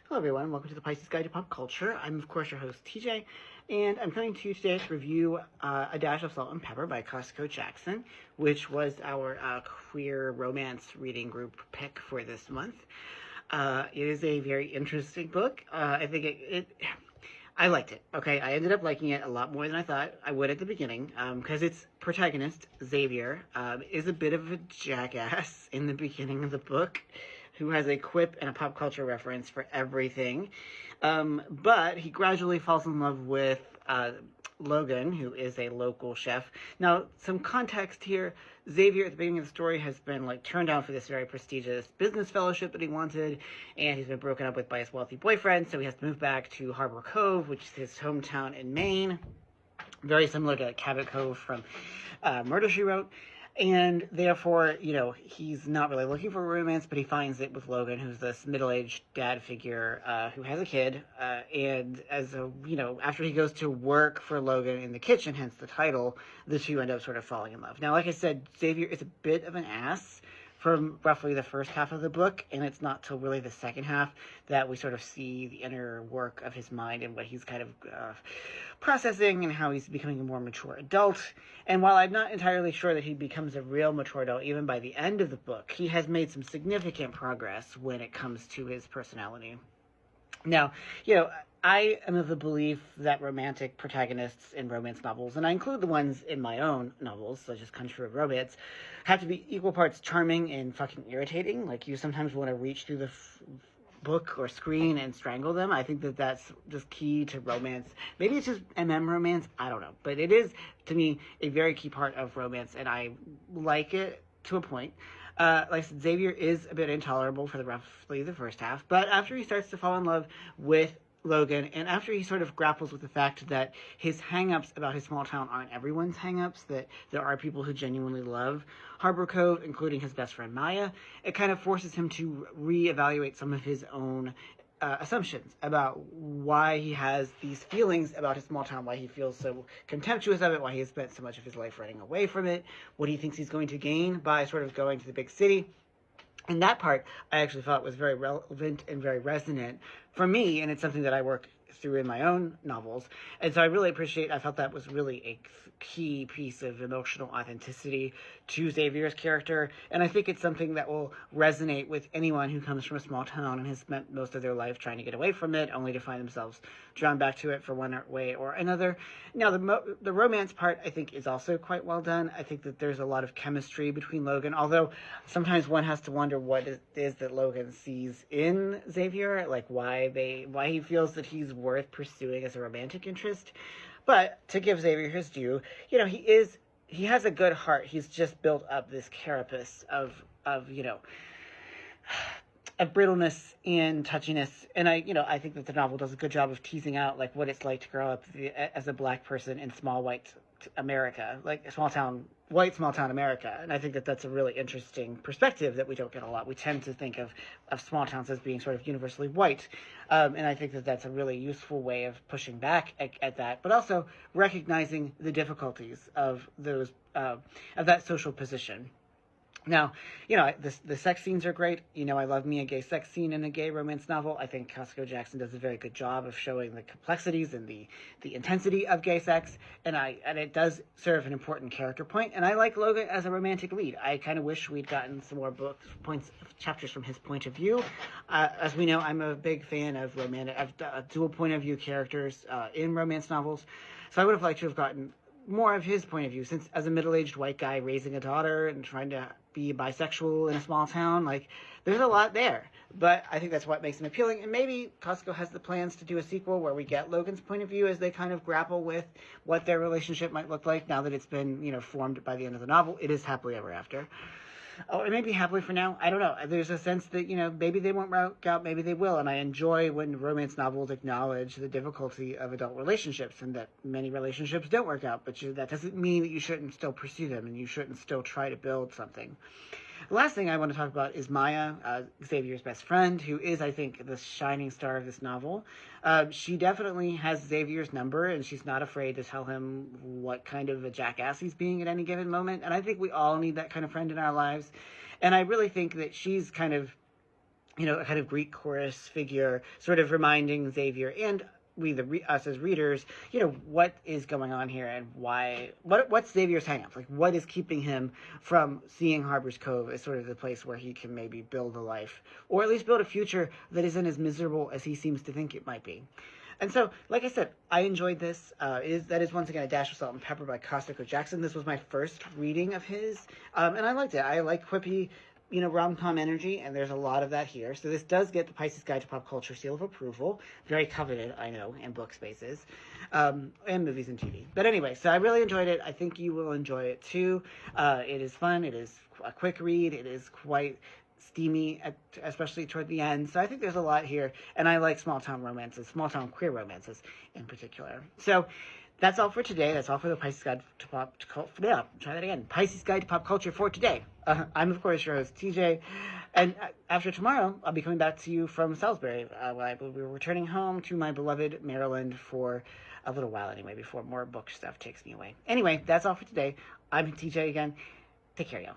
Hello everyone, welcome to the Pisces Guide to Pop Culture. I'm of course your host TJ, and I'm coming to you today to review A Dash of Salt and Pepper by Kosoko Jackson, which was our queer romance reading group pick for this month. It is a very interesting book. I think I liked it. Okay, I ended up liking it a lot more than I thought I would at the beginning, because its protagonist, Xavier, is a bit of a jackass in the beginning of the book, who has a quip and a pop culture reference for everything. But he gradually falls in love with Logan, who is a local chef. Now, some context here. Xavier, at the beginning of the story, has been turned down for this very prestigious business fellowship that he wanted, and he's been broken up with by his wealthy boyfriend, so he has to move back to Harbor Cove, which is his hometown in Maine. Very similar to Cabot Cove from Murder, She Wrote. And therefore, he's not really looking for romance, but he finds it with Logan, who's this middle-aged dad figure who has a kid. And after he goes to work for Logan in the kitchen, hence the title, the two end up sort of falling in love. Now, like I said, Xavier is a bit of an ass from roughly the first half of the book, and it's not till really the second half that we sort of see the inner work of his mind and what he's kind of processing and how he's becoming a more mature adult. And while I'm not entirely sure that he becomes a real mature adult, even by the end of the book, he has made some significant progress when it comes to his personality. Now, I am of the belief that romantic protagonists in romance novels, and I include the ones in my own novels, such as Country of Romance, have to be equal parts charming and fucking irritating. Like, you sometimes want to reach through the book or screen and strangle them. I think that that's just key to romance. Maybe it's just romance, I don't know. But it is, to me, a very key part of romance, and I like it to a point. Like I said, Xavier is a bit intolerable for roughly the first half, but after he starts to fall in love with Logan, and after he sort of grapples with the fact that his hang-ups about his small town aren't everyone's hang-ups, that there are people who genuinely love Harbor Cove, including his best friend Maya, it kind of forces him to reevaluate some of his own assumptions about why he has these feelings about his small town, why he feels so contemptuous of it, why he has spent so much of his life running away from it, what he thinks he's going to gain by sort of going to the big city. And that part I actually thought was very relevant and very resonant for me, and it's something that I work through in my own novels. And so I felt that was really a key piece of emotional authenticity to Xavier's character, and I think it's something that will resonate with anyone who comes from a small town and has spent most of their life trying to get away from it, only to find themselves drawn back to it for one way or another. Now, the romance part, I think, is also quite well done. I think that there's a lot of chemistry between Logan, although sometimes one has to wonder what it is that Logan sees in Xavier, like why he feels that he's worth pursuing as a romantic interest. But to give Xavier his due, he has a good heart. He's just built up this carapace of brittleness and touchiness, and I think that the novel does a good job of teasing out what it's like to grow up as a black person in small white America, small town America. And I think that that's a really interesting perspective that we don't get a lot. We tend to think of small towns as being sort of universally white, and I think that that's a really useful way of pushing back at that, but also recognizing the difficulties of those of that social position. Now, the sex scenes are great. I love me a gay sex scene in a gay romance novel. I think Kosoko Jackson does a very good job of showing the complexities and the intensity of gay sex, and it does serve an important character point. And I like Logan as a romantic lead. I kind of wish we'd gotten some more chapters from his point of view. As we know, I'm a big fan of dual point of view characters in romance novels, so I would have liked to have gotten more of his point of view, since as a middle-aged white guy raising a daughter and trying to be bisexual in a small town, there's a lot there. But I think that's what makes him appealing, and maybe Kosoko has the plans to do a sequel where we get Logan's point of view as they kind of grapple with what their relationship might look like now that it's been, formed by the end of the novel. It is happily ever after. Oh, it may be happily for now. I don't know. There's a sense that, maybe they won't work out, maybe they will. And I enjoy when romance novels acknowledge the difficulty of adult relationships and that many relationships don't work out. But that doesn't mean that you shouldn't still pursue them and you shouldn't still try to build something. The last thing I want to talk about is Maya, Xavier's best friend, who is, I think, the shining star of this novel. She definitely has Xavier's number, and she's not afraid to tell him what kind of a jackass he's being at any given moment. And I think we all need that kind of friend in our lives. And I really think that she's kind of a kind of Greek chorus figure, sort of reminding Xavier and us as readers, what is going on here and what's Xavier's hang-up? Like, what is keeping him from seeing Harbor's Cove as sort of the place where he can maybe build a life, or at least build a future that isn't as miserable as he seems to think it might be. And so, like I said, I enjoyed this. That is once again A Dash of Salt and Pepper by Kosoko Jackson. This was my first reading of his, and I liked it. I like quippy, rom-com energy, and there's a lot of that here. So this does get the Pisces Guide to Pop Culture seal of approval. Very coveted, I know, in book spaces, and movies and TV. But anyway, so I really enjoyed it. I think you will enjoy it too. It is fun. It is a quick read. It is quite steamy, especially toward the end. So I think there's a lot here, and I like small town queer romances in particular. So that's all for today. That's all for the Pisces Guide to Pop Culture. Yeah, try that again. Pisces Guide to Pop Culture for today. I'm, of course, your host, TJ. And after tomorrow, I'll be coming back to you from Salisbury. I will be returning home to my beloved Maryland for a little while anyway, before more book stuff takes me away. Anyway, that's all for today. I'm TJ again. Take care, y'all.